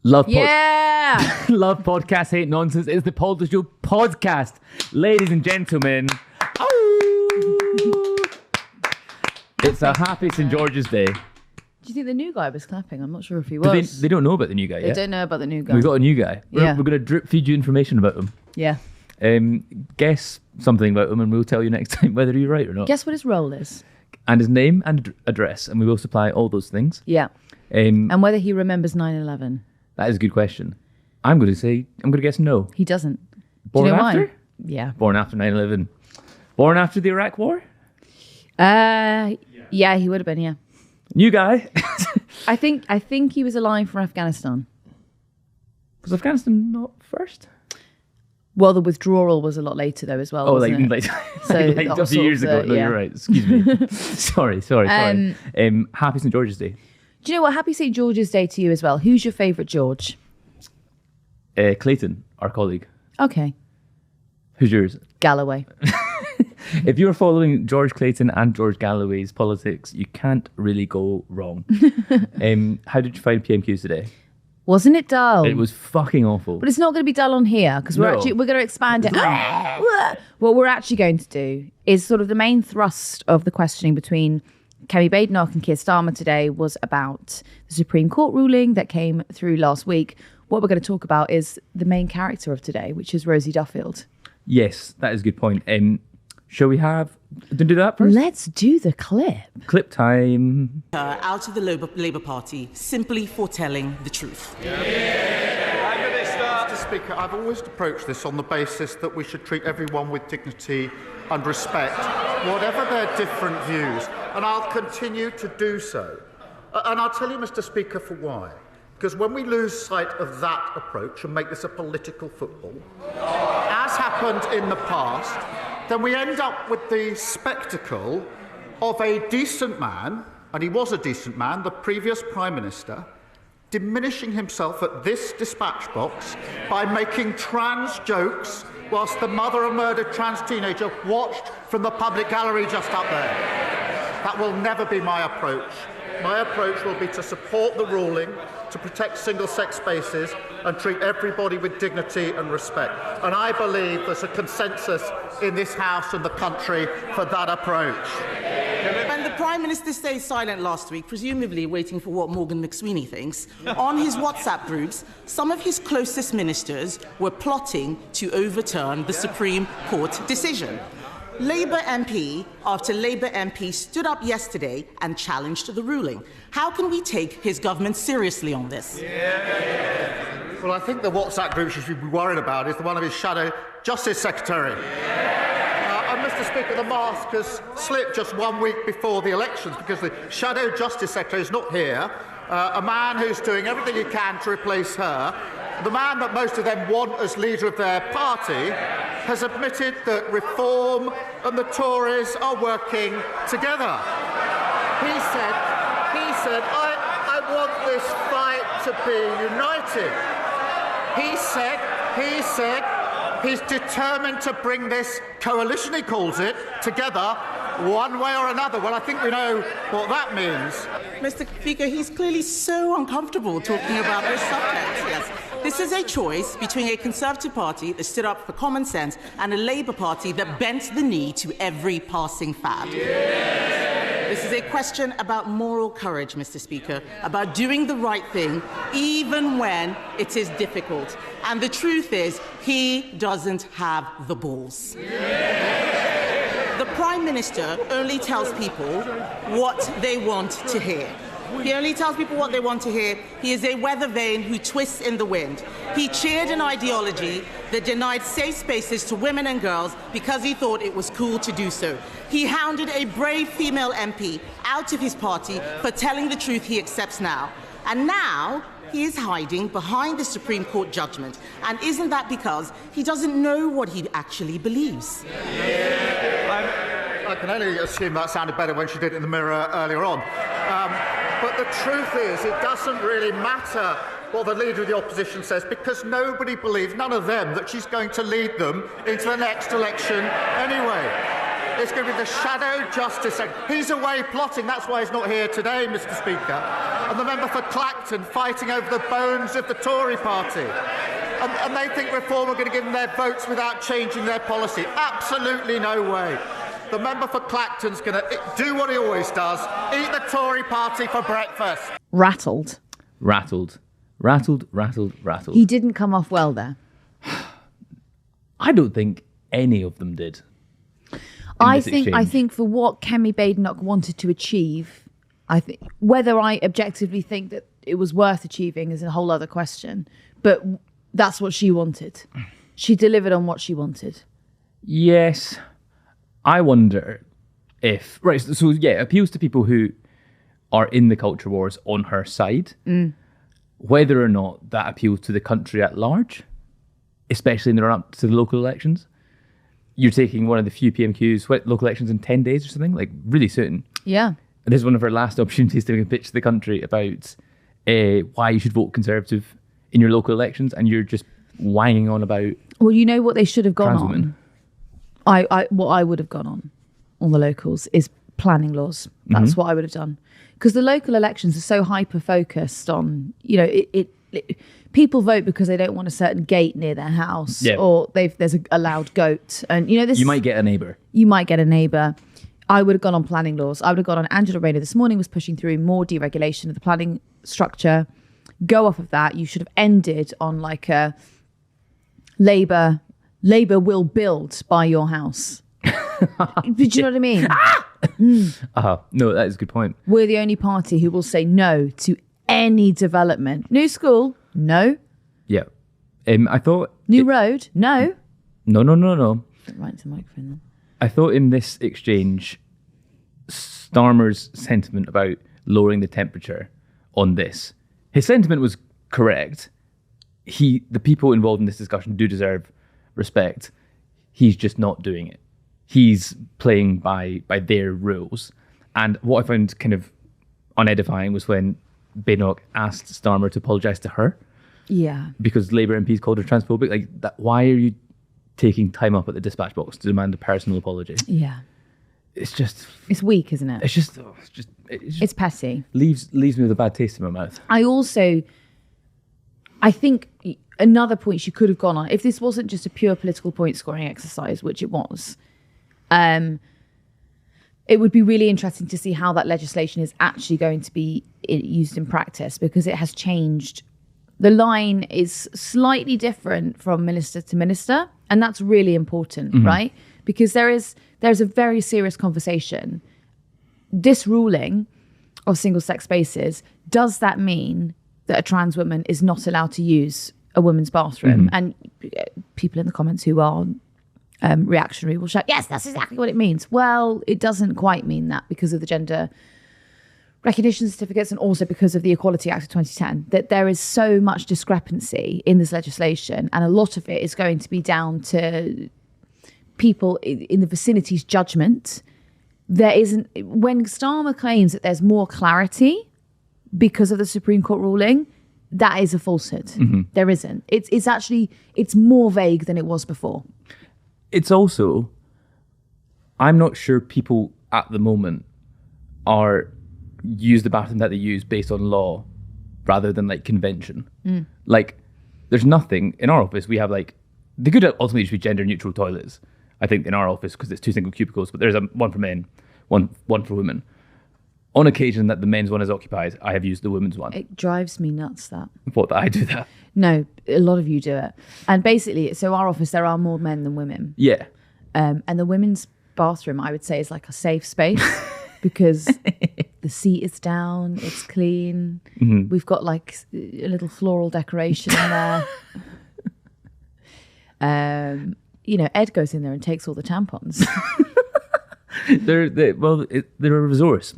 Love podcast, hate nonsense. It's the PoliticsJOE podcast. Ladies and gentlemen. It's a happy St. George's Day. Do you think the new guy was clapping? I'm not sure if he was. They don't know about the new guy yet. They don't know about the new guy. We've got a new guy. Yeah. We're going to drip feed you information about him. Yeah. Guess something about him and we'll tell you next time whether you're right or not. Guess what his role is. And his name and address. And we will supply all those things. Yeah. And whether he remembers 9/11. That is a good question. I'm going to guess no. He doesn't. Born Do you know after? why? Yeah. Born after 9/11. Born after the Iraq War? Yeah, he would have been, yeah. New guy. I think he was alive for Afghanistan. Was Afghanistan not first? Well, the withdrawal was a lot later though as well. Like a few years ago. No, yeah. you're right. Excuse me. sorry. Happy St. George's Day. Do you know what? Happy St. George's Day to you as well. Who's your favourite George? Clayton, our colleague. Okay. Who's yours? Galloway. If you're following George Clayton and George Galloway's politics, you can't really go wrong. How did you find PMQs today? Wasn't it dull? It was fucking awful. But it's not going to be dull on here because we're going to expand it. What we're actually going to do is sort of the main thrust of the questioning between Kemi Badenoch and Keir Starmer today was about the Supreme Court ruling that came through last week. What we're going to talk about is the main character of today, which is Rosie Duffield. Yes, that is a good point. Shall we do that first? Let's do the clip. Clip time. Out of the Labour Party simply foretelling the truth. Mr. Speaker, I've always approached this on the basis that we should treat everyone with dignity and respect, whatever their different views, and I'll continue to do so. And I'll tell you, Mr. Speaker, for why. Because when we lose sight of that approach and make this a political football, as happened in the past, then we end up with the spectacle of a decent man, and he was a decent man, the previous Prime Minister, diminishing himself at this dispatch box by making trans jokes whilst the mother of a murdered trans teenager watched from the public gallery just up there. That will never be my approach. My approach will be to support the ruling, to protect single-sex spaces and treat everybody with dignity and respect. And I believe there's a consensus in this House and the country for that approach. When the Prime Minister stayed silent last week, presumably waiting for what Morgan McSweeney thinks, on his WhatsApp groups, some of his closest ministers were plotting to overturn the Supreme Court decision. Labour MP after Labour MP stood up yesterday and challenged the ruling. How can we take his government seriously on this? Well, I think the WhatsApp group you should be worried about is the one of his shadow Justice Secretary. And Mr. Speaker, the mask has slipped just 1 week before the elections because the shadow Justice Secretary is not here. A man who's doing everything he can to replace her. The man that most of them want as leader of their party has admitted that Reform and the Tories are working together. He said, I want this fight to be united. He said he's determined to bring this coalition, he calls it, together one way or another. Well, I think we know what that means. Mr. Speaker, he's clearly so uncomfortable talking about this subject. Yes. This is a choice between a Conservative Party that stood up for common sense and a Labour Party that bent the knee to every passing fad. This is a question about moral courage, Mr. Speaker, about doing the right thing even when it is difficult. And the truth is, he doesn't have the balls. The Prime Minister only tells people what they want to hear. He only tells people what they want to hear. He is a weather vane who twists in the wind. He cheered an ideology that denied safe spaces to women and girls because he thought it was cool to do so. He hounded a brave female MP out of his party for telling the truth he accepts now. And now he is hiding behind the Supreme Court judgment. And isn't that because he doesn't know what he actually believes? I can only assume that sounded better when she did it in the mirror earlier on. But the truth is, it doesn't really matter what the Leader of the Opposition says because nobody believes, none of them, that she's going to lead them into the next election anyway. It's going to be the shadow Justice Secretary. He's away plotting. That's why he's not here today, Mr. Speaker. and the member for Clacton fighting over the bones of the Tory party. And they think Reform are going to give them their votes without changing their policy. Absolutely no way. The member for Clacton's going to do what he always does, eat the Tory party for breakfast. Rattled. He didn't come off well there. I don't think any of them did. I think for what Kemi Badenoch wanted to achieve, I think whether I objectively think that it was worth achieving is a whole other question. But that's what she wanted. She delivered on what she wanted. Yes. I wonder if... Right, so yeah, appeals to people who are in the culture wars on her side, whether or not that appeals to the country at large, especially in the run-up to the local elections. You're taking one of the few PMQs, local elections in 10 days or something, like really soon. Yeah. And this is one of her last opportunities to make a pitch to the country about why you should vote Conservative in your local elections, and you're just whinging on about... Well, you know what they should have gone trans women. on? What I would have gone on the locals is planning laws. That's what I would have done. Because the local elections are so hyper-focused on, people vote because they don't want a certain gate near their house, or there's a loud goat, and this. You might get a neighbour. I would have gone on planning laws. I would have gone on. Angela Rayner this morning was pushing through more deregulation of the planning structure. Go off of that. You should have ended on like a Labour will build by your house. Do you know what I mean? No, that is a good point. We're the only party who will say no to any development. New school? No. Yeah. I thought... New road? No. No. Right into the microphone then. I thought in this exchange, Starmer's sentiment about lowering the temperature on this, his sentiment was correct. The people involved in this discussion do deserve respect. He's just not doing it. He's playing by their rules. And what I found kind of unedifying was when Badenoch asked Starmer to apologise to her. Yeah. Because Labour MPs called her transphobic. Like, why are you taking time up at the dispatch box to demand a personal apology? Yeah. It's weak, isn't it? It's petty. Leaves me with a bad taste in my mouth. I think another point she could have gone on, if this wasn't just a pure political point scoring exercise, which it was, it would be really interesting to see how that legislation is actually going to be used in practice, because it has changed. The line is slightly different from minister to minister, and that's really important, right? Because there's a very serious conversation. This ruling of single-sex spaces, does that mean that a trans woman is not allowed to use a women's bathroom? And people in the comments who are reactionary will shout, yes, that's exactly what it means. Well, it doesn't quite mean that, because of the gender recognition certificates and also because of the Equality Act of 2010, that there is so much discrepancy in this legislation, and a lot of it is going to be down to people in the vicinity's judgment. When Starmer claims that there's more clarity because of the Supreme Court ruling, that is a falsehood. There isn't. It's more vague than it was before. It's also, I'm not sure people at the moment use the bathroom that they use based on law rather than like convention. Like, there's nothing in our office. We have they could ultimately just be gender neutral toilets, I think, in our office, because it's 2 single cubicles, but there's one for men, one for women. On occasion that the men's one is occupied, I have used the women's one. It drives me nuts that I do that. No, a lot of you do it. And basically, so our office, there are more men than women. Yeah. And the women's bathroom, I would say, is like a safe space because the seat is down, it's clean. We've got like a little floral decoration in there. Ed goes in there and takes all the tampons. They're a resource.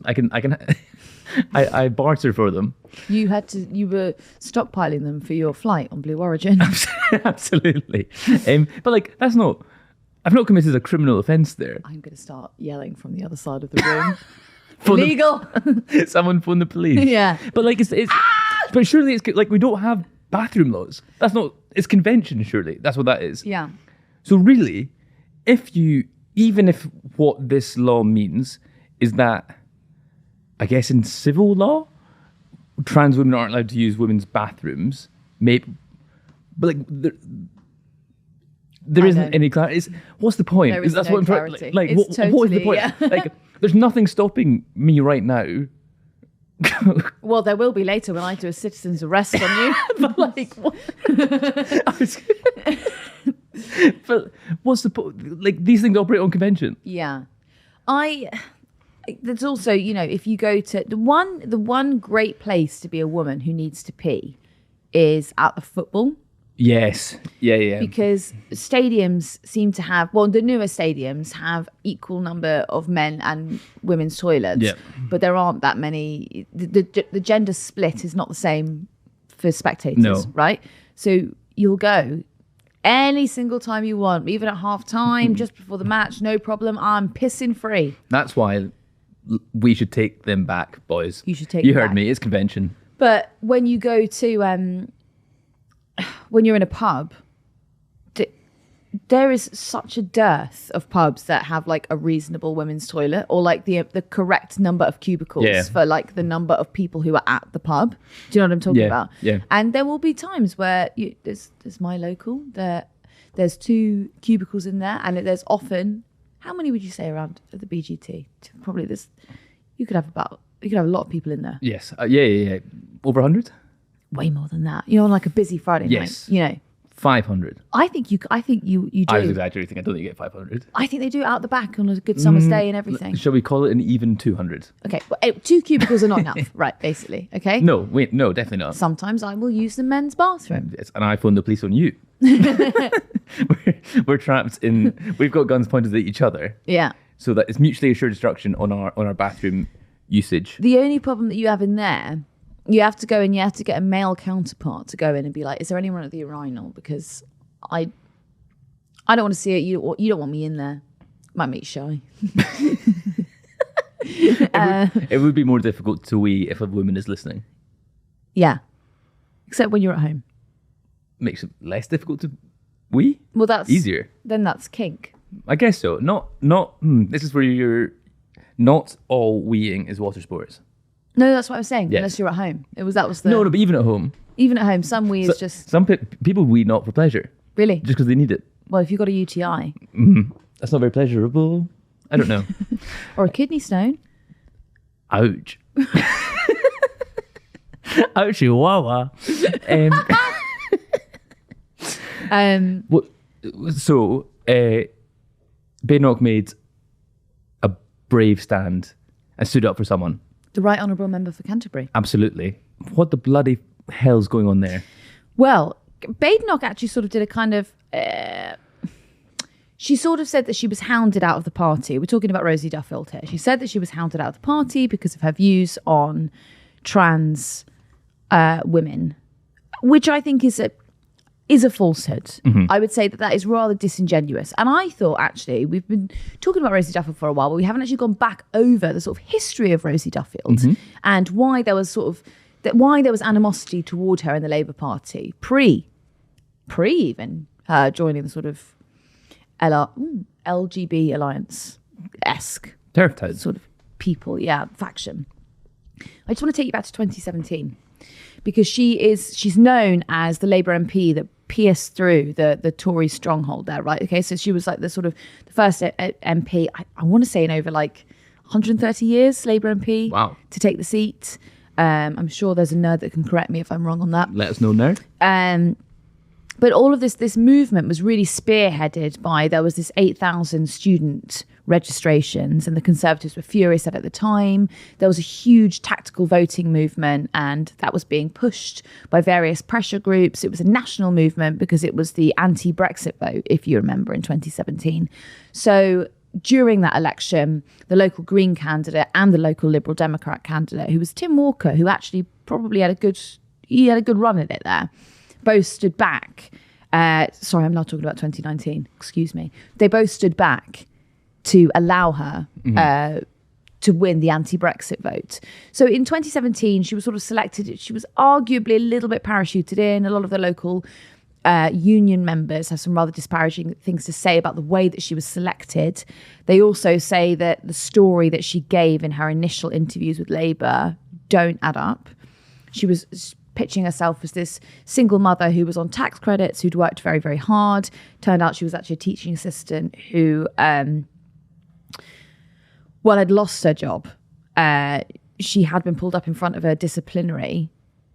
I barter for them. You were stockpiling them for your flight on Blue Origin. Absolutely. But that's not, I've not committed a criminal offence there. I'm going to start yelling from the other side of the room. Illegal. Someone phone the police. Yeah. But but surely it's we don't have bathroom laws. That's not, it's convention, surely. That's what that is. Yeah. So really, even if what this law means is that, I guess in civil law, trans women aren't allowed to use women's bathrooms. Maybe, but like there isn't any clarity. What's the point? There is That's no what I'm trying. clarity. Like, It's what is the totally- point? yeah. Like, there's nothing stopping me right now. Well, there will be later when I do a citizen's arrest on you. But like, what? But what's the point? Like, these things operate on convention. Yeah. There's also, you know, if you go to the one great place to be a woman who needs to pee is at the football. Yes. Yeah. Because stadiums seem to have, well, the newer stadiums have equal number of men and women's toilets, Yeah. but there aren't that many. The gender split is not the same for spectators, No. right? So you'll go any single time you want, even at half time, just before the match, no problem. I'm pissing free. That's why we should take them back, boys. You should take You them heard back. me. It's convention. But when you go to, when you're in a pub, there is such a dearth of pubs that have like a reasonable women's toilet or like the correct number of cubicles Yeah. for like the number of people who are at the pub. Do you know what I'm talking Yeah, about? yeah. And there will be times where there's my local, there's 2 cubicles in there, and there's often, how many would you say around at the BGT? Probably you could have a lot of people in there. Yes. Yeah. Over 100? Way more than that. You're on like a busy Friday Yes. night, you know. 500. I think you do. I was exaggerating. I don't think you get 500. I think they do it out the back on a good summer's day and everything. Shall we call it an even 200? Okay, well, 2 cubicles are not enough, right? Basically, okay. No, wait, no, definitely not. Sometimes I will use the men's bathroom. It's an iPhone, the police on you. we're trapped in. We've got guns pointed at each other, Yeah. so that it's mutually assured destruction on our bathroom usage. The only problem that you have in there, you have to go and you have to get a male counterpart to go in and be like, "Is there anyone at the urinal?" Because I don't want to see it. You don't want me in there. Might make you shy. It would be more difficult to wee if a woman is listening. Yeah. Except when you're at home. Makes it less difficult to wee. Well, that's Easier. Then that's kink. I guess so. This is where you're. Not all weeing is water sports. No, that's what I was saying. Yes. Unless you're at home. That was the. No, but even at home, Even at home, some wee is just some people wee not for pleasure, really. just because they need it. Well, if you've got a UTI That's not very pleasurable. I don't know. or a kidney stone, Ouch. Ouchie wawa. So Badenoch made a brave stand and stood up for someone. the Right Honourable Member for Canterbury. Absolutely. What the bloody hell's going on there? Well, Badenoch actually sort of did a kind of. She sort of said that she was hounded out of the party. We're talking about Rosie Duffield here. She said that she was hounded out of the party because of her views on trans women, which I think is a falsehood. Mm-hmm. I would say that is rather disingenuous. And I thought, actually, we've been talking about Rosie Duffield for a while, but we haven't actually gone back over the sort of history of Rosie Duffield and why there was why there was animosity toward her in the Labour Party pre even her joining the sort of LGB alliance-esque Turf Town. sort of people, faction. I just want to take you back to 2017 because she's known as the Labour MP that pierced through the Tory stronghold there, right? Okay, so she was like the first MP, I want to say in over like 130 years, Labour MP to take the seat. I'm sure there's a nerd that can correct me if I'm wrong on that. Let us know, nerd. But all of this movement was really spearheaded by, there was this 8,000 student registrations, and the Conservatives were furious at the time. There was a huge tactical voting movement, and that was being pushed by various pressure groups. It was a national movement because it was the anti-Brexit vote, if you remember, in 2017. So during that election, the local Green candidate and the local Liberal Democrat candidate, who was Tim Walker, who actually probably had a good run at it there, both stood back. Sorry, I'm not talking about 2019. Excuse me. They both stood back to allow her to win the anti-Brexit vote. So in 2017, she was sort of selected. She was arguably a little bit parachuted in. A lot of the local union members have some rather disparaging things to say about the way that she was selected. They also say that the story that she gave in her initial interviews with Labour don't add up. She was pitching herself as this single mother who was on tax credits, who'd worked very, very hard. Turned out she was actually a teaching assistant who, had lost her job. She had been pulled up in front of a disciplinary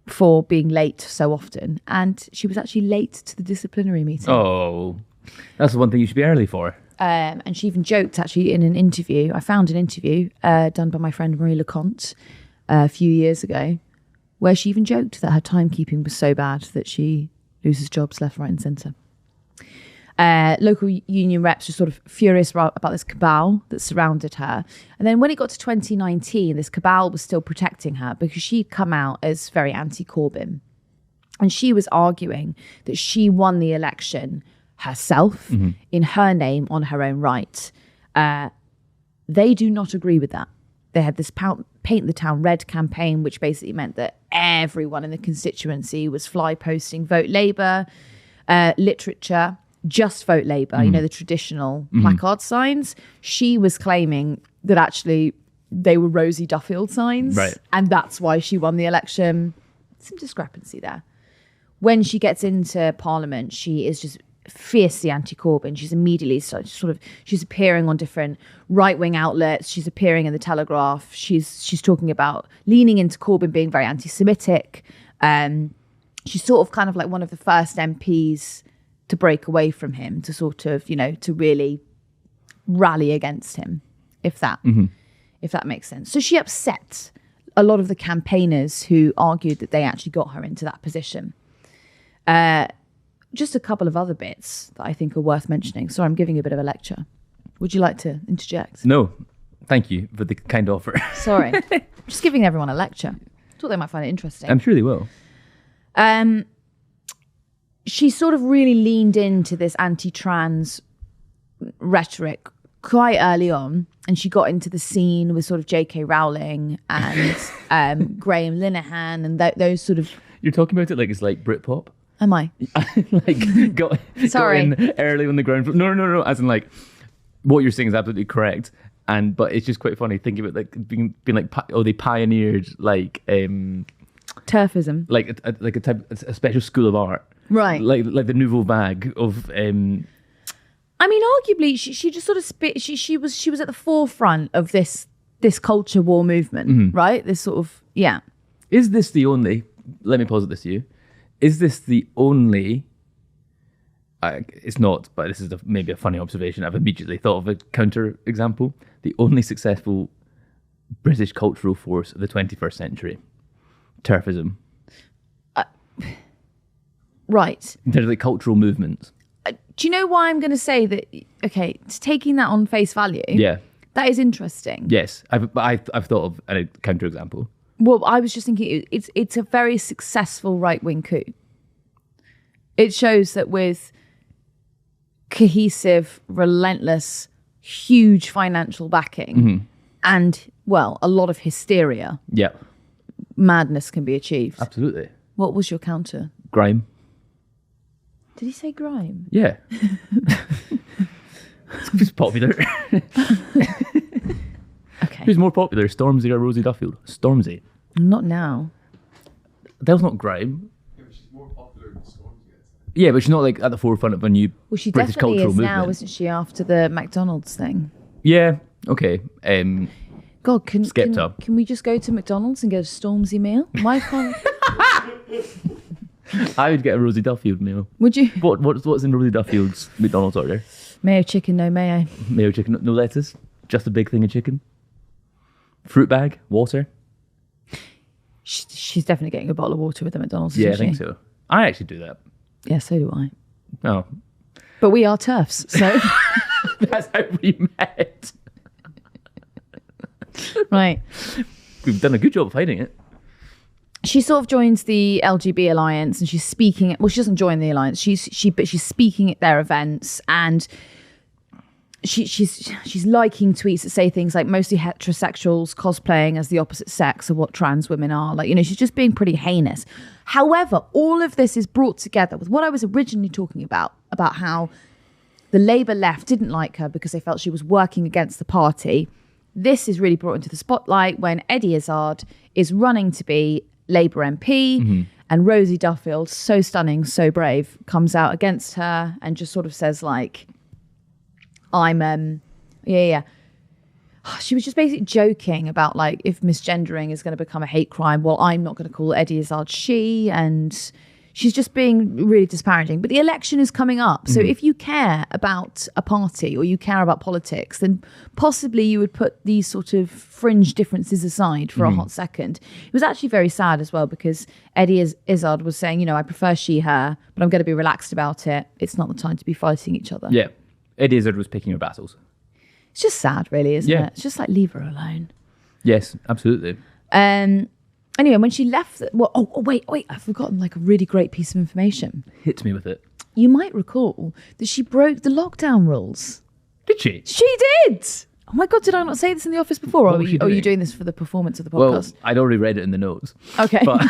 for being late so often. And she was actually late to the disciplinary meeting. Oh, that's the one thing you should be early for. And she even joked actually in an interview. I found an interview done by my friend Marie Lecomte a few years ago, where she even joked that her timekeeping was so bad that she loses jobs left, right and centre. Local union reps were sort of furious about this cabal that surrounded her. And then when it got to 2019, this cabal was still protecting her because she'd come out as very anti-Corbyn. And she was arguing that she won the election herself in her name on her own right. They do not agree with that. They had this Paint the Town Red campaign, which basically meant that everyone in the constituency was fly posting vote Labour, literature, just vote Labour, the traditional placard signs. She was claiming that actually they were Rosie Duffield signs. Right. And that's why she won the election. Some discrepancy there. When she gets into Parliament, she is just fiercely anti-Corbyn. She's immediately she's appearing on different right-wing outlets. She's appearing in the Telegraph. She's talking about leaning into Corbyn being very anti-Semitic. She's sort of kind of like one of the first MPs to break away from him, to sort of, to really rally against him, if that makes sense. So she upset a lot of the campaigners who argued that they actually got her into that position. Just a couple of other bits that I think are worth mentioning. Sorry, I'm giving you a bit of a lecture. Would you like to interject? No, thank you for the kind offer. Sorry. I'm just giving everyone a lecture. Thought they might find it interesting. I'm sure they will. She sort of really leaned into this anti-trans rhetoric quite early on, and she got into the scene with sort of J.K. Rowling and Graham Linehan and those sort of... You're talking about it like it's like Britpop? Am I? Got Sorry. in early on the ground floor. No. As in, like, what you're saying is absolutely correct. But it's just quite funny thinking about like being like, they pioneered like turfism, like a special school of art, right? Like the Nouveau Vague of. I mean, arguably, she just sort of she was at the forefront of this culture war movement, right? This sort of Is this the only? Let me posit this to you. Is this the only... it's not, but this is maybe a funny observation. I've immediately thought of a counter example. The only successful British cultural force of the 21st century. Turfism. Right. In terms of the cultural movements. Do you know why I'm going to say that? Okay, taking that on face value. Yeah. That is interesting. Yes. I've thought of a counter example. Well, I was just thinking it's a very successful right-wing coup. It shows that with cohesive, relentless, huge financial backing and, well, a lot of hysteria, madness can be achieved. Absolutely. What was your counter? Grime. Did he say grime? Yeah. It's popular. Okay. Who's more popular, Stormzy or Rosie Duffield? Stormzy. Not now. That was not grime. Yeah, but she's more popular than Stormzy. Yeah, but she's not like at the forefront of a new she British definitely cultural is movement. now, isn't she? After the McDonald's thing. Yeah. Okay. God, can up. Can we just go to McDonald's and get a Stormzy meal? Why can't? I would get a Rosie Duffield meal. Would you? What's in Rosie Duffield's McDonald's order? Mayo chicken, no mayo. Mayo chicken, no lettuce. Just a big thing of chicken. Fruit bag, water. She's definitely getting a bottle of water with the McDonald's. Yeah, I isn't think she? so. I actually do that. Yeah, so do I. Oh, But we are TERFs, so that's how we met. right. We've done a good job of hiding it. She sort of joins the LGB Alliance, and she's speaking. Well, she doesn't join the alliance. She's speaking at their events, and she's liking tweets that say things like mostly heterosexuals cosplaying as the opposite sex of what trans women are. Like, she's just being pretty heinous. However, all of this is brought together with what I was originally talking about how the Labour left didn't like her because they felt she was working against the party. This is really brought into the spotlight when Eddie Izzard is running to be Labour MP, and Rosie Duffield, so stunning, so brave, comes out against her and just sort of says like, she was just basically joking about like, if misgendering is going to become a hate crime, well, I'm not going to call Eddie Izzard she, and she's just being really disparaging. But the election is coming up. So if you care about a party or you care about politics, then possibly you would put these sort of fringe differences aside for a hot second. It was actually very sad as well, because Eddie Izzard was saying, you know, I prefer she, her, but I'm going to be relaxed about it. It's not the time to be fighting each other. Yeah. Eddie Izzard was picking her battles. It's just sad, really, isn't it? It's just like, leave her alone. Yes, absolutely. Anyway, when she left, wait, I've forgotten like a really great piece of information. Hit me with it. You might recall that she broke the lockdown rules. Did she? She did! Oh my God, did I not say this in the office before? Or are you doing this for the performance of the podcast? Well, I'd already read it in the notes. Okay. But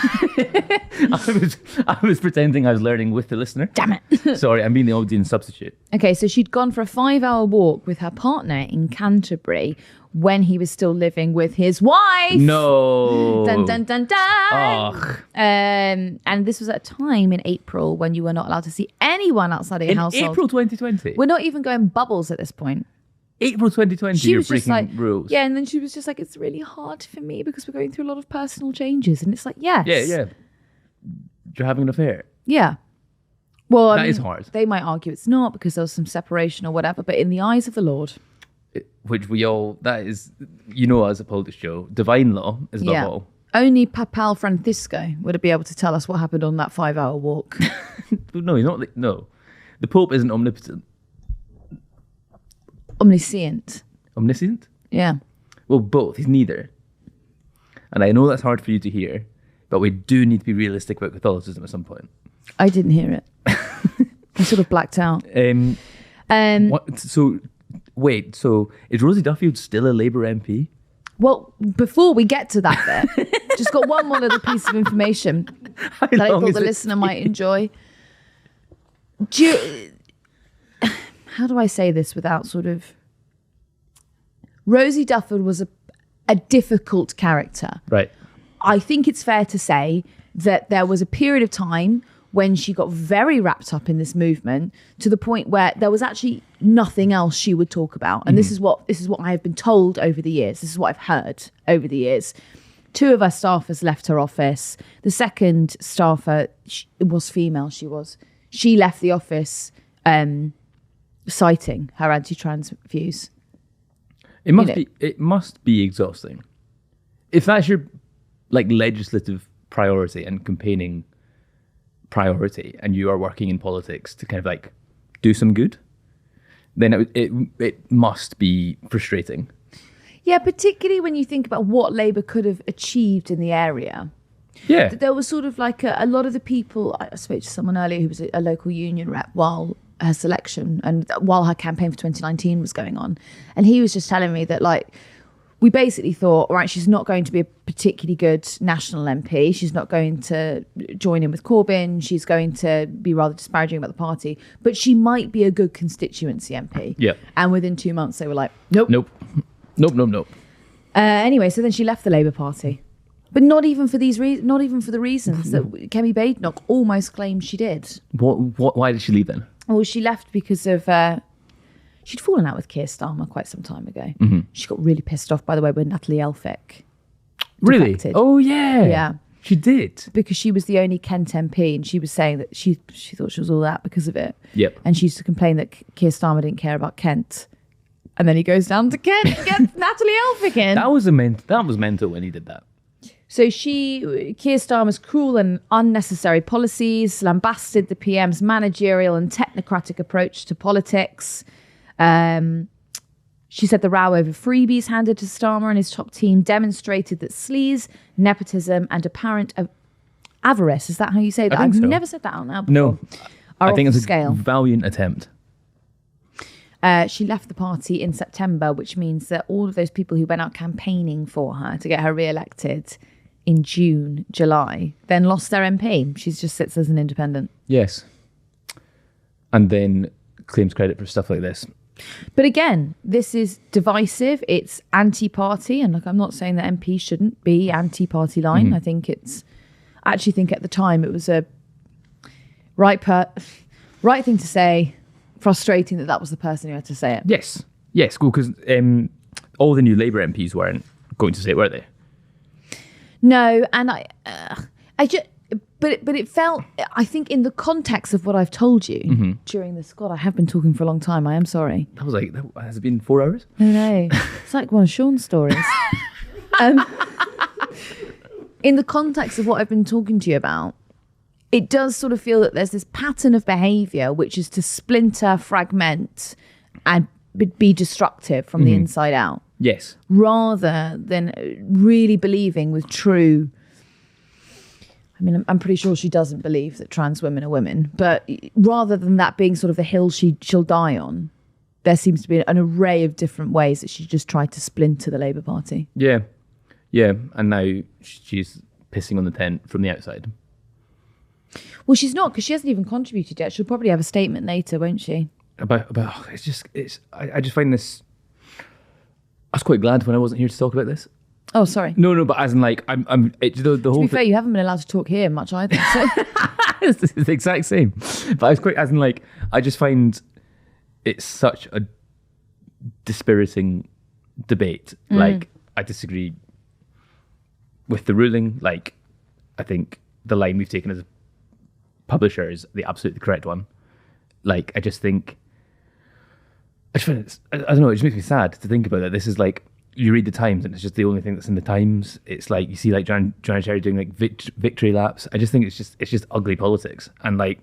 I was pretending I was learning with the listener. Damn it. Sorry, I'm being the audience substitute. Okay, so she'd gone for a 5-hour walk with her partner in Canterbury when he was still living with his wife. No. Dun, dun, dun, dun. Ugh. And this was at a time in April when you were not allowed to see anyone outside of your household. April 2020? We're not even going bubbles at this point. April 2020, She you're was just breaking like, rules. yeah, and then she was just like, it's really hard for me because we're going through a lot of personal changes. And it's like, yes. Yeah. You're having an affair. Yeah. Well, I That mean, is hard. They might argue it's not because there was some separation or whatever, but in the eyes of the Lord. Which that is, you know, as a PoliticsJOE, divine law is above all. Only Papal Francisco would be able to tell us what happened on that 5-hour walk. No, he's not. No. The Pope isn't omnipotent. Omniscient. Omniscient? Yeah. Well, both. He's neither. And I know that's hard for you to hear, but we do need to be realistic about Catholicism at some point. I didn't hear it. I sort of blacked out. So is Rosie Duffield still a Labour MP? Well, before we get to that bit, just got one more little piece of information that I thought the listener might enjoy. How do I say this without sort of... Rosie Duffield was a difficult character. Right. I think it's fair to say that there was a period of time when she got very wrapped up in this movement to the point where there was actually nothing else she would talk about. And this is what I have been told over the years. This is what I've heard over the years. 2 of her staffers left her office. The second staffer was female. She left the office citing her anti-trans views. It must be exhausting. If that's your like legislative priority and campaigning priority, and you are working in politics to kind of like do some good, then it must be frustrating. Yeah, particularly when you think about what Labour could have achieved in the area. Yeah. There was sort of like a lot of the people, I spoke to someone earlier who was a local union rep while her selection and while her campaign for 2019 was going on. And he was just telling me that like, we basically thought, all right, she's not going to be a particularly good national MP. She's not going to join in with Corbyn. She's going to be rather disparaging about the party, but she might be a good constituency MP. Yeah. And within 2 months they were like, nope. Anyway, so then she left the Labour Party. But not even for these not even for the reasons that Kemi Badenoch almost claimed she did. Why did she leave then? Well, she left because of she'd fallen out with Keir Starmer quite some time ago. She got really pissed off, by the way, when Natalie Elphicke Really? defected. Oh yeah. Yeah. She did. Because she was the only Kent MP, and she was saying that she thought she was all that because of it. Yep. And she used to complain that Keir Starmer didn't care about Kent. And then he goes down to Kent and gets Natalie Elphicke in. That was mental when he did that. So Keir Starmer's cruel and unnecessary policies lambasted the PM's managerial and technocratic approach to politics. She said the row over freebies handed to Starmer and his top team demonstrated that sleaze, nepotism and apparent avarice, is that how you say that? I've never said that out loud before. No, I think it's scale. a valiant attempt. She left the party in September, which means that all of those people who went out campaigning for her to get her re-elected in June, July, then lost their MP. She just sits as an independent. Yes. And then claims credit for stuff like this. But again, this is divisive. It's anti-party. And look, I'm not saying that MPs shouldn't be anti-party line. I think it's actually think at the time it was a right thing to say. Frustrating that was the person who had to say it. Yes, cool, because all the new Labour MPs weren't going to say it, were they? No, and I just, but it felt, I think in the context of what I've told you during this, God, I have been talking for a long time. I am sorry. That has it been 4 hours? No, it's like one of Sean's stories. In the context of what I've been talking to you about, it does sort of feel that there's this pattern of behaviour which is to splinter, fragment, and be destructive from the inside out. Yes. Rather than really believing with true... I mean, I'm pretty sure she doesn't believe that trans women are women, but rather than that being sort of the hill she'll die on, there seems to be an array of different ways that she just tried to splinter the Labour Party. Yeah, and now she's pissing on the tent from the outside. Well, she's not, because she hasn't even contributed yet. She'll probably have a statement later, won't she? I just find this... I was quite glad when I wasn't here to talk about this. Oh, sorry. No, but as in like, the whole To be fair, you haven't been allowed to talk here much either. So. It's the exact same. But I was quite, as in like, I just find it's such a dispiriting debate. Like, I disagree with the ruling. Like, I think the line we've taken as publisher is the absolutely correct one. Like, I just find it's, I don't know, it just makes me sad to think about it. This is like, you read the Times and it's just the only thing that's in the Times. It's like, you see like Joanna Cherry doing like victory laps. I just think it's just ugly politics. And like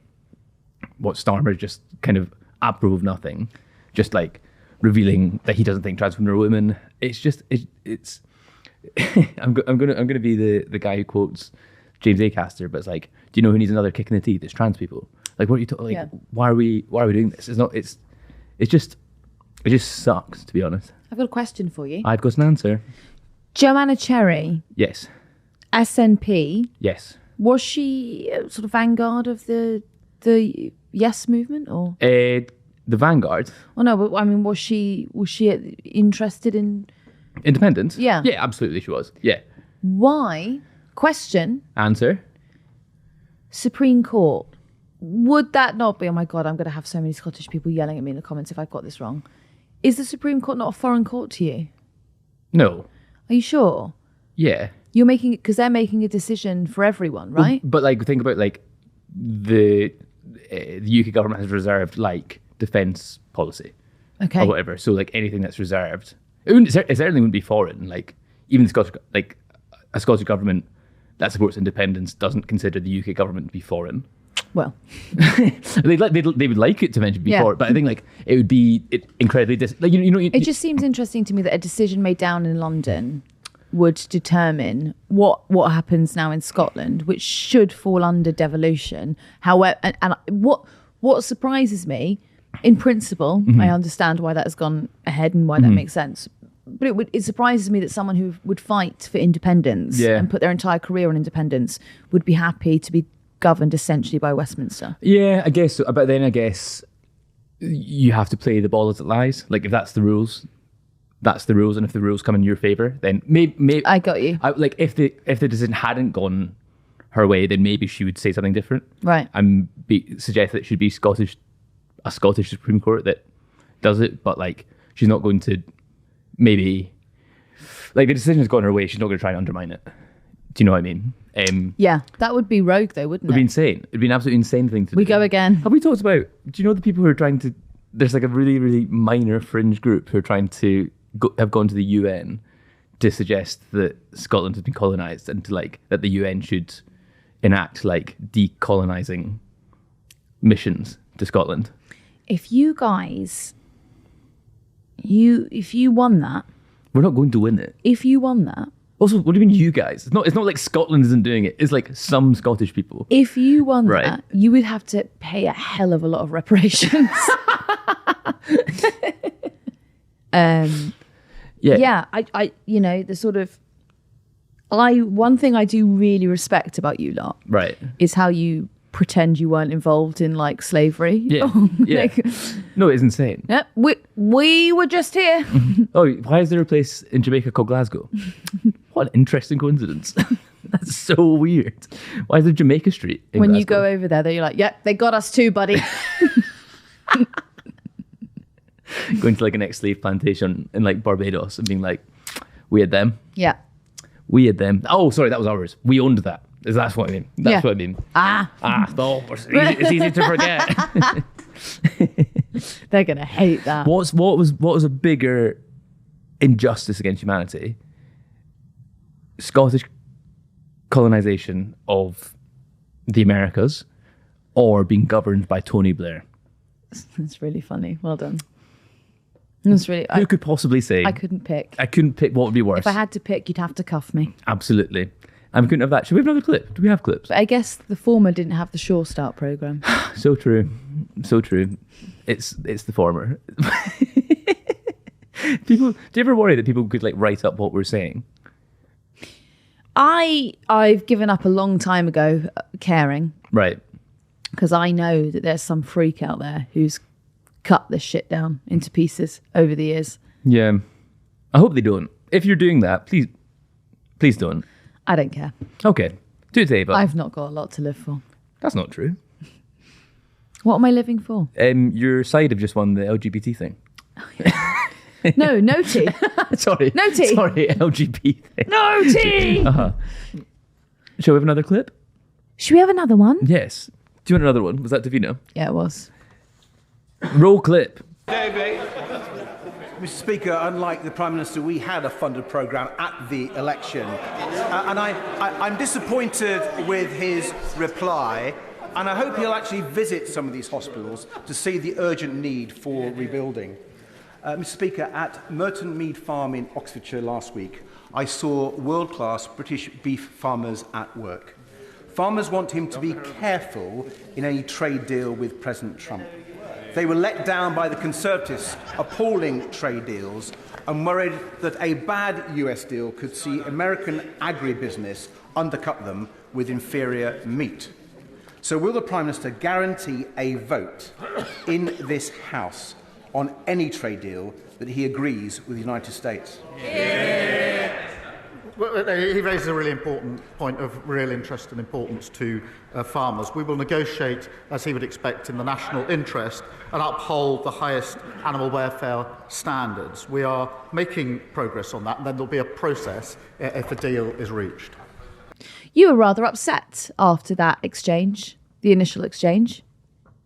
what Starmer just kind of approve of nothing, just like revealing that he doesn't think trans women are women. It's I'm gonna be the guy who quotes James Acaster, but it's like, do you know who needs another kick in the teeth? It's trans people. Like, what are you talking? Like, why are we doing this? It just sucks, to be honest. I've got a question for you. I've got an answer. Joanna Cherry. Yes. SNP. Yes. Was she sort of vanguard of the Yes movement, or the vanguard? Oh no, but I mean, was she interested in independence? Yeah. Yeah, absolutely, she was. Yeah. Why? Question. Answer. Supreme Court. Would that not be? Oh my God, I'm going to have so many Scottish people yelling at me in the comments if I've got this wrong. Is the Supreme Court not a foreign court to you? No. Are you sure? Yeah. You're making it because they're making a decision for everyone, right? But like, think about like the UK government has reserved like defence policy, okay, or whatever. So like anything that's reserved, it certainly wouldn't be foreign. Like even the Scottish, like a Scottish government that supports independence doesn't consider the UK government to be foreign. Well, they would like it to mention before, but I think like it would be incredibly it just seems interesting to me that a decision made down in London would determine what happens now in Scotland, which should fall under devolution. However, and what surprises me, in principle, I understand why that has gone ahead and why that makes sense. But it surprises me that someone who would fight for independence and put their entire career on independence would be happy to be governed essentially by Westminster. Yeah, I guess so. But then I guess you have to play the ball as it lies. Like if that's the rules, that's the rules. And if the rules come in your favour, then maybe I got you. Like if the decision hadn't gone her way, then maybe she would say something different. Right. And suggest that it should be a Scottish Supreme Court that does it. But like she's not going to maybe, like the decision has gone her way, she's not going to try and undermine it. Do you know what I mean? Yeah, that would be rogue though, wouldn't it? It would be insane. It'd be an absolutely insane thing to do. We go again. Have we talked about, do you know the people who are trying to, there's like a really, really minor fringe group who are trying to have gone to the UN to suggest that Scotland has been colonised and to like, that the UN should enact like decolonising missions to Scotland. If you guys, if you won that. We're not going to win it. If you won that. Also, what do you mean you guys? It's not like Scotland isn't doing it. It's like some Scottish people. If you won that, you would have to pay a hell of a lot of reparations. Yeah, I the sort of, one thing I do really respect about you lot, right, is how you pretend you weren't involved in like slavery. Yeah, yeah. No, it's insane. Yeah, we were just here. Oh, why is there a place in Jamaica called Glasgow? What an interesting coincidence. That's so weird. Why is there Jamaica Street in When Glasgow? you go over there, you're like, yep, they got us too, buddy. Going to like an ex-slave plantation in like Barbados and being like, we had them. Yeah. We had them. Oh, sorry, that was ours. We owned that. That's what I mean. That's what I mean. Oh, it's easy to forget. They're going to hate that. What was a bigger injustice against humanity? Scottish colonization of the Americas or being governed by Tony Blair? That's really funny. Well done. That's really... Who could possibly say? I couldn't pick. I couldn't pick what would be worse. If I had to pick, you'd have to cuff me. Absolutely. And we couldn't have that. Should we have another clip? Do we have clips? But I guess the former didn't have the Sure Start programme. So true. So true. It's the former. Do you ever worry that people could like write up what we're saying? I've given up a long time ago caring. Right. Because I know that there's some freak out there who's cut this shit down into pieces over the years. Yeah. I hope they don't. If you're doing that, please don't. I don't care. Okay. Do it, Ava. I've not got a lot to live for. That's not true. What am I living for? Your side have just won the LGBT thing. No, no tea. Sorry. No tea. Sorry, LGBT thing. No tea! Uh-huh. Shall we have another clip? Should we have another one? Yes. Do you want another one? Was that Davina? Yeah, it was. Roll clip. Mr. Speaker, unlike the Prime Minister, we had a funded programme at the election. And I'm disappointed with his reply, and I hope he'll actually visit some of these hospitals to see the urgent need for rebuilding. Mr. Speaker, at Merton Mead Farm in Oxfordshire last week, I saw world-class British beef farmers at work. Farmers want him to be careful in any trade deal with President Trump. They were let down by the Conservatives' appalling trade deals and worried that a bad US deal could see American agribusiness undercut them with inferior meat. So will the Prime Minister guarantee a vote in this House on any trade deal that he agrees with the United States? Yeah. Well, he raises a really important point of real interest and importance to farmers. We will negotiate, as he would expect, in the national interest and uphold the highest animal welfare standards. We are making progress on that, and then there'll be a process if a deal is reached. You were rather upset after that exchange, the initial exchange.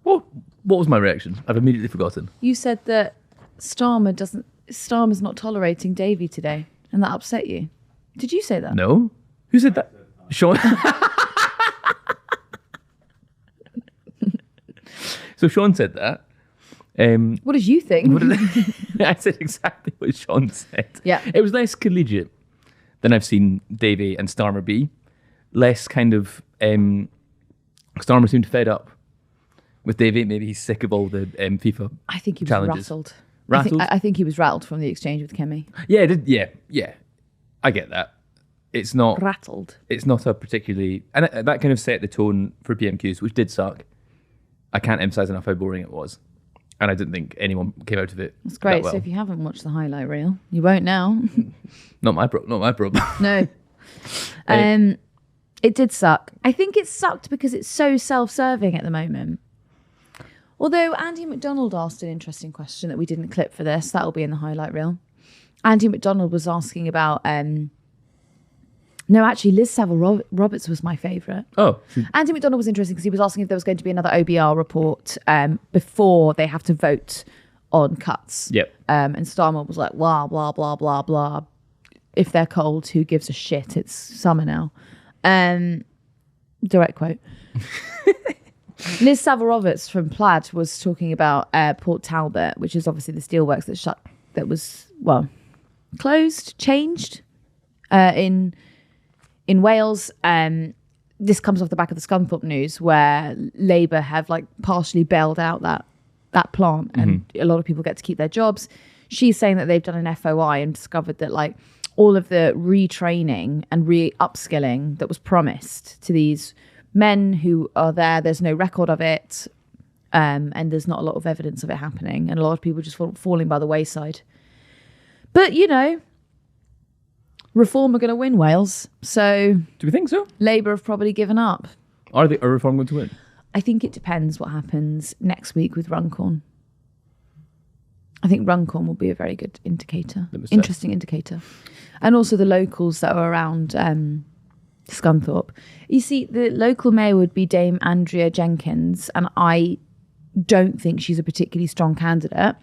What was my reaction? I've immediately forgotten. You said that Starmer's not tolerating Davy today, and that upset you. Did you say that? No. Who said that? Sean. So Sean said that. What did you think? I said exactly what Sean said. Yeah. It was less collegiate than I've seen Davy and Starmer be. Less kind of... Starmer seemed fed up with Davy. Maybe he's sick of all the FIFA I think he was challenges. rattled. Rattled? I think he was rattled from the exchange with Kemi. Yeah. I get that. It's not... Rattled. It's not a particularly... And that kind of set the tone for PMQs, which did suck. I can't emphasise enough how boring it was. And I didn't think anyone came out of it. That's great. That well. So if you haven't watched the highlight reel, you won't now. Not my problem. No. It did suck. I think it sucked because it's so self-serving at the moment. Although Andy McDonald asked an interesting question that we didn't clip for this. That'll be in the highlight reel. Andy McDonald was asking about... No, actually, Liz Savile Roberts was my favourite. Oh. Andy McDonald was interesting because he was asking if there was going to be another OBR report before they have to vote on cuts. Yep. And Starmer was like, blah, blah, blah, blah, blah. If they're cold, who gives a shit? It's summer now. Direct quote. Liz Savile Roberts from Plaid was talking about Port Talbot, which is obviously the steelworks that was closed, changed in Wales. This comes off the back of the Scunthorpe news, where Labour have partially bailed out that plant, and a lot of people get to keep their jobs. She's saying that they've done an FOI and discovered that all of the retraining and re-upskilling that was promised to these men who are there's no record of it, and there's not a lot of evidence of it happening, and a lot of people just falling by the wayside. But Reform are going to win Wales. So Do we think so? Labour have probably given up. Are Reform going to win? I think it depends what happens next week with Runcorn. I think Runcorn will be a very good indicator. Interesting indicator. And also the locals that are around Scunthorpe. You see, the local mayor would be Dame Andrea Jenkins, and I don't think she's a particularly strong candidate.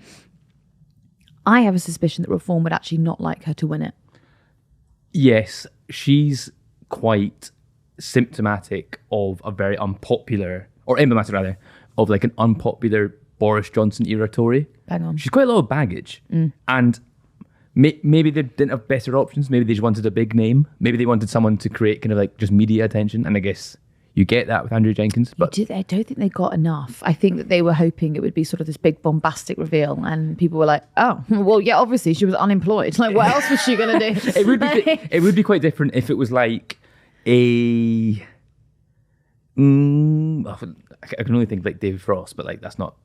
I have a suspicion that Reform would actually not like her to win it. Yes, she's quite symptomatic of a very unpopular, or emblematic rather, of like an unpopular Boris Johnson era Tory. Bang on. She's quite a lot of baggage. And maybe they didn't have better options. Maybe they just wanted a big name. Maybe they wanted someone to create kind of like just media attention. And I guess you get that with Andrew Jenkins. But I don't think they got enough. I think that they were hoping it would be sort of this big bombastic reveal, and people were like, "Oh, well, yeah, obviously she was unemployed. Like, what else was she going to do?" it would be quite different if it was like a. I can only think of like David Frost, but like that's not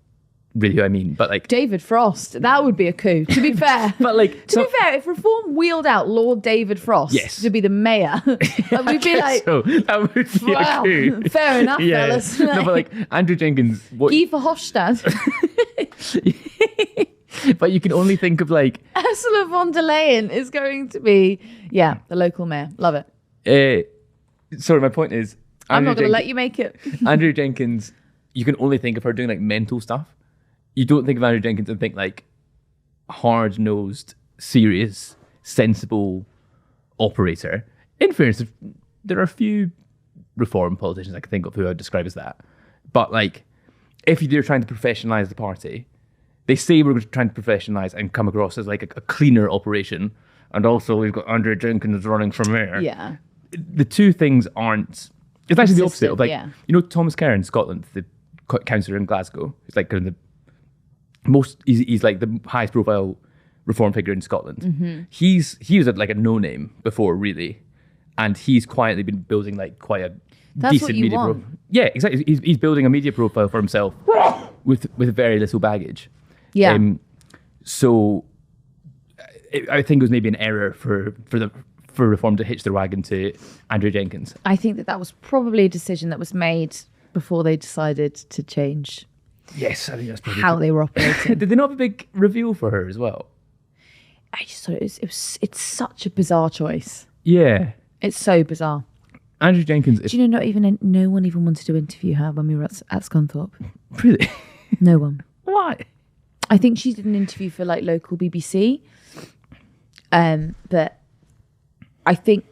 really who I mean. But like David Frost, that would be a coup. To be fair, but like to be fair, if Reform wheeled out Lord David Frost to be the mayor, we'd be like, so. That would be wow, a coup. Fair enough, fellas. No, but like Andrew Jenkins, Guy Verhofstadt. But you can only think of like Ursula von der Leyen is going to be the local mayor. Love it. Sorry, my point is, I'm not going to let you make it. Andrew Jenkins, you can only think of her doing like mental stuff. You don't think of Andrew Jenkins and think like hard-nosed, serious, sensible operator. In fairness, there are a few Reform politicians I can think of who I would describe as that. But like, if you're trying to professionalise the party, they say we're trying to professionalise and come across as like a cleaner operation. And also we've got Andrew Jenkins running for mayor. Yeah. The two things aren't... It's actually the opposite of like, you know, Thomas Kerr in Scotland, the councillor in Glasgow. He's like kind of the most, he's like the highest profile Reform figure in Scotland. Mm-hmm. He was like a no-name before, really. And he's quietly been building like quite a decent media profile. Yeah, exactly. He's building a media profile for himself with very little baggage. Yeah. So I think it was maybe an error for Reform to hitch their wagon to Andrew Jenkins. I think that was probably a decision that was made before they decided to change. Yes, I think that's probably how they were operating. Did they not have a big reveal for her as well? I just thought it's such a bizarre choice. Yeah, it's so bizarre. Andrew Jenkins. Do you know no one even wanted to interview her when we were at Scunthorpe? Really? No one. Why? I think she did an interview for like local BBC. But I think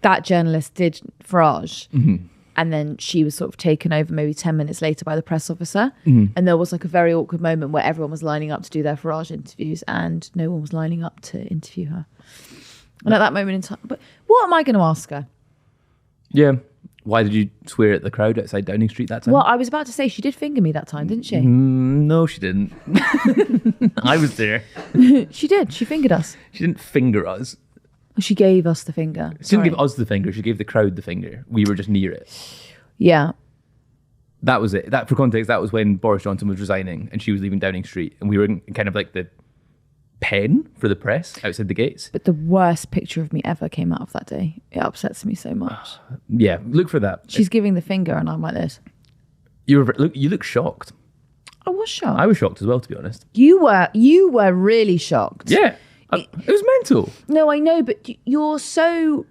that journalist did Farage, and then she was sort of taken over maybe 10 minutes later by the press officer. And there was like a very awkward moment where everyone was lining up to do their Farage interviews and no one was lining up to interview her. And at that moment in time, but what am I going to ask her? Yeah. Why did you swear at the crowd outside Downing Street that time? Well, I was about to say she did finger me that time, didn't she? No, she didn't. I was there. She did. She fingered us. She didn't finger us. She gave us the finger. She didn't give us the finger. She gave the crowd the finger. We were just near it. Yeah. That was it. That, for context, that was when Boris Johnson was resigning and she was leaving Downing Street. And we were in kind of like the pen for the press outside the gates. But the worst picture of me ever came out of that day. It upsets me so much. Yeah, look for that. She's giving the finger and I'm like this. You look shocked. I was shocked. I was shocked as well, to be honest. You were really shocked. Yeah. It was mental. No, I know, but you're so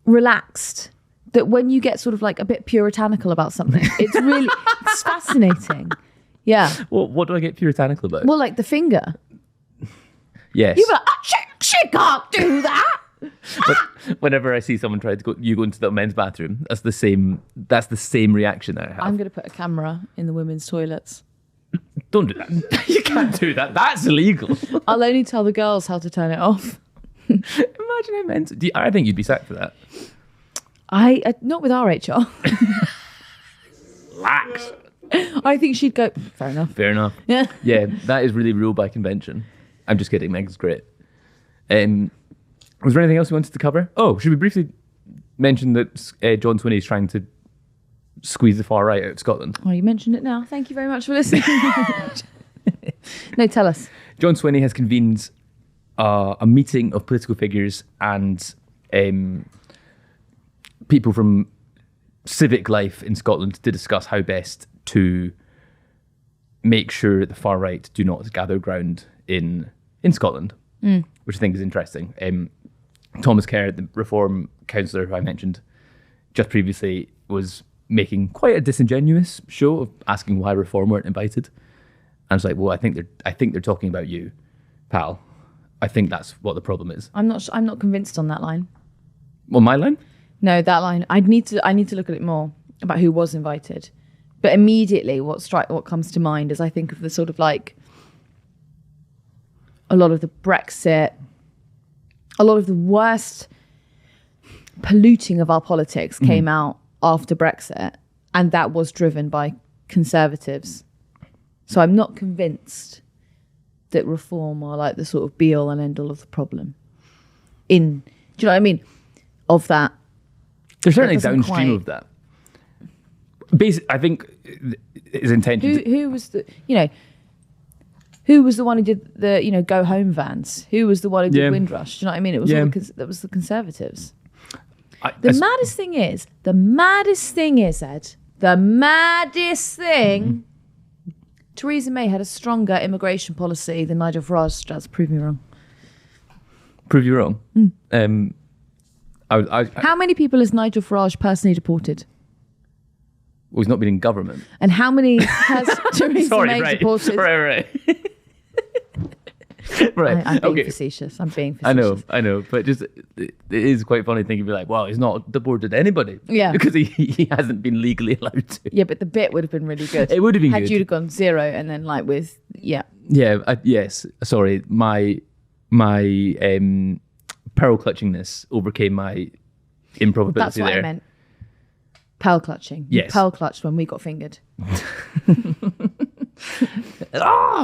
relaxed that when you get sort of like a bit puritanical about something, it's fascinating. Yeah. Well, what do I get puritanical about? Well, like the finger. Yes. You were like, she can't do that. But whenever I see someone try to go into the men's bathroom, that's the same reaction that I have. I'm going to put a camera in the women's toilets. Don't do that. You can't do that. That's illegal. I'll only tell the girls how to turn it off. Imagine how mental. I think you'd be sacked for that. I not with our HR. Lax. I think she'd go, fair enough. Fair enough. Yeah. Yeah, that is really ruled by convention. I'm just kidding. Meg's great. Was there anything else you wanted to cover? Oh, should we briefly mention that John Swinney is trying to squeeze the far right out of Scotland? Oh, you mentioned it now. Thank you very much for listening. No, tell us. John Swinney has convened a meeting of political figures and people from civic life in Scotland to discuss how best to make sure the far right do not gather ground in Scotland, which I think is interesting. Thomas Kerr, the Reform councillor who I mentioned just previously, was making quite a disingenuous show of asking why Reform weren't invited. And it's like, well, I think they're talking about you, pal. I think that's what the problem is. I'm not convinced on that line. Well, my line? No, that line. I need to look at it more about who was invited. But immediately, what comes to mind is I think of the sort of like a lot of the Brexit, a lot of the worst polluting of our politics came out after Brexit, and that was driven by Conservatives. So I'm not convinced that Reform are like the sort of be all and end all of the problem. Do you know what I mean? Of that. There's certainly downstream of that. Basically, I think his intention. Who was the who was the one who did the go home vans? Who was the one who did Windrush? Do you know what I mean? It was that was the Conservatives. The maddest thing is, Ed, the maddest thing. Theresa May had a stronger immigration policy than Nigel Farage does. Prove me wrong. Prove you wrong. How many people has Nigel Farage personally deported? Well, he's not been in government. And how many has Theresa May deported? Right. Right. I'm being facetious. I know. But just it is quite funny thinking, like, well, he's not deported anybody. Yeah. Because he hasn't been legally allowed to. Yeah, but the bit would have been really good. It would have been had good. you have gone zero and then like with yes. Sorry, my pearl clutchingness overcame my improbability. That's what there. I meant. Pearl clutching. Yes. Pearl clutched when we got fingered.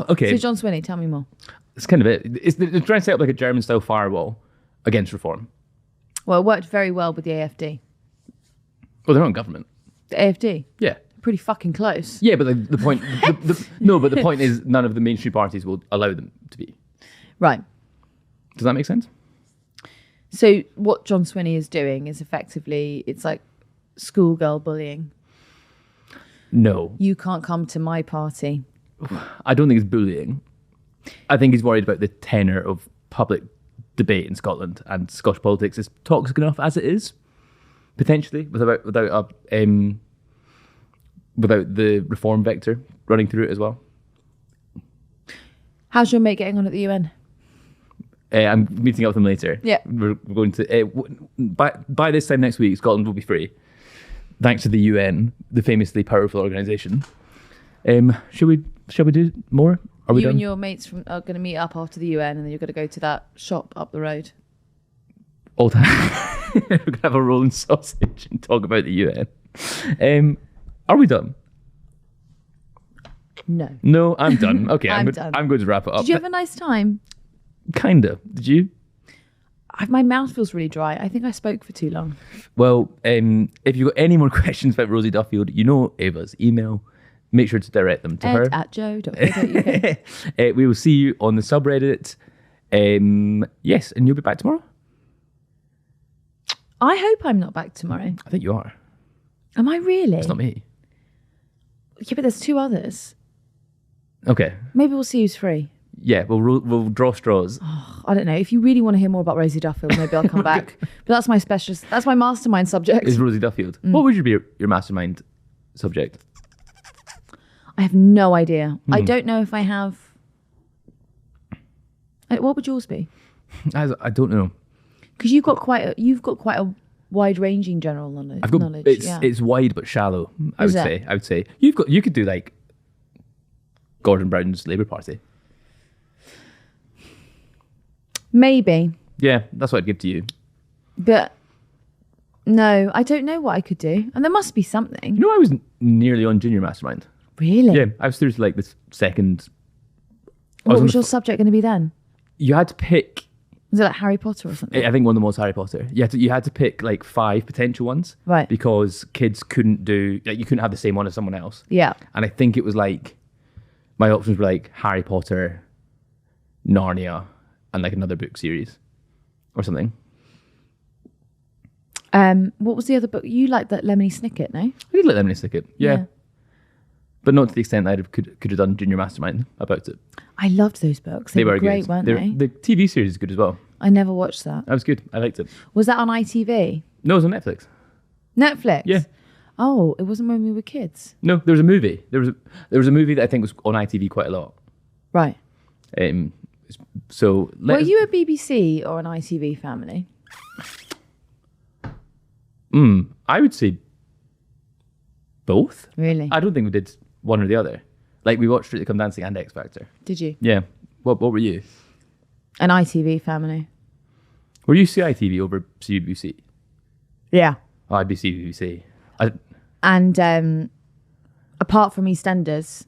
Okay. So John Swinney, tell me more. It's kind of it. They're trying to set up like a German-style firewall against Reform. Well, it worked very well with the AFD. Well, they're not in government. The AFD? Yeah. Pretty fucking close. Yeah, but the point... but the point is none of the mainstream parties will allow them to be. Right. Does that make sense? So what John Swinney is doing is effectively, it's like schoolgirl bullying. No. You can't come to my party. I don't think it's bullying. I think he's worried about the tenor of public debate in Scotland, and Scottish politics is toxic enough as it is, potentially, without the Reform vector running through it as well. How's your mate getting on at the UN? I'm meeting up with him later. Yeah. We're going to... by this time next week, Scotland will be free, thanks to the UN, the famously powerful organisation. Shall we do more? Are we done? And your mates are going to meet up after the UN, and then you're going to go to that shop up the road. All time. We're going to have a rolling sausage and talk about the UN. Are we done? No, I'm done. Okay, I'm done. I'm going to wrap it up. Did you have a nice time? Kinda. Did you? My mouth feels really dry. I think I spoke for too long. Well, if you've got any more questions about Rosie Duffield, you know Ava's email. Make sure to direct them to her. ed@joe.co.uk. We will see you on the subreddit. Yes, and you'll be back tomorrow? I hope I'm not back tomorrow. I think you are. Am I really? It's not me. Yeah, but there's two others. Okay. Maybe we'll see who's free. Yeah, we'll draw straws. Oh, I don't know. If you really want to hear more about Rosie Duffield, maybe I'll come back. But that's my specialist. That's my mastermind subject. Is Rosie Duffield. What would be your mastermind subject? I have no idea. I don't know if I have. What would yours be? I don't know. Because you've got quite a wide-ranging general knowledge. It's wide but shallow. I would say you could do like Gordon Brown's Labour Party. Maybe. Yeah, that's what I'd give to you. But no, I don't know what I could do, and there must be something. You know, I was nearly on Junior Mastermind. Really? Yeah, I was through to like the second. What was your subject going to be then? You had to pick. Was it like Harry Potter or something? I think one of them was Harry Potter. You had to pick like 5 potential ones, right? Because kids couldn't do. Like, you couldn't have the same one as someone else. Yeah. And I think it was like my options were like Harry Potter, Narnia, and like another book series or something. What was the other book? You liked that Lemony Snicket, no? I did like Lemony Snicket, yeah. But not to the extent I could have done Junior Mastermind about it. I loved those books. They were great, weren't they? The TV series is good as well. I never watched that. That was good. I liked it. Was that on ITV? No, it was on Netflix. Netflix? Yeah. Oh, it wasn't when we were kids. No, there was a movie. There was a movie that I think was on ITV quite a lot. Right. So were you a BBC or an ITV family? I would say both. Really? I don't think we did one or the other. Like we watched Strictly Come Dancing and X Factor. Did you? Yeah. What were you? An ITV family. Were you CITV over CBBC? Yeah. Oh, I'd be CBBC. And apart from EastEnders,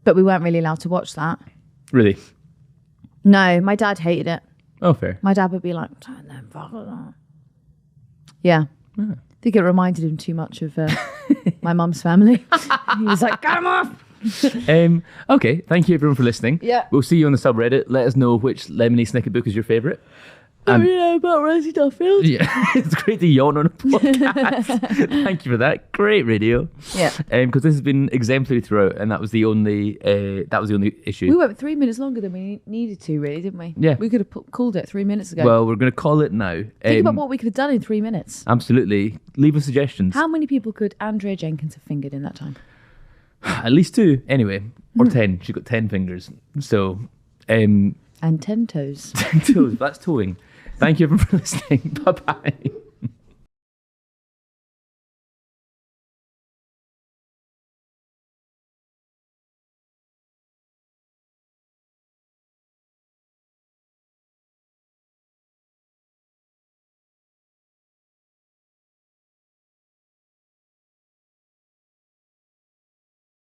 but we weren't really allowed to watch that. Really? No, my dad hated it. Oh, fair. My dad would be like, turn them fuck on. Yeah. I think it reminded him too much of my mum's family. He was like, get him off! Okay, thank you everyone for listening. Yeah. We'll see you on the subreddit. Let us know which Lemony Snicket book is your favourite. You know about Rosie Duffield? Yeah, it's great to yawn on a podcast. Thank you for that. Great radio. Yeah. Because this has been exemplary throughout, and that was the only issue. We went 3 minutes longer than we needed to, really, didn't we? Yeah. We could have called it 3 minutes ago. Well, we're going to call it now. Think about what we could have done in 3 minutes. Absolutely. Leave us suggestions. How many people could Andrea Jenkins have fingered in that time? At least 2, anyway. Or 10. She's got 10 fingers. So. And 10 toes. 10 toes. That's towing. Thank you everyone for listening. Bye-bye.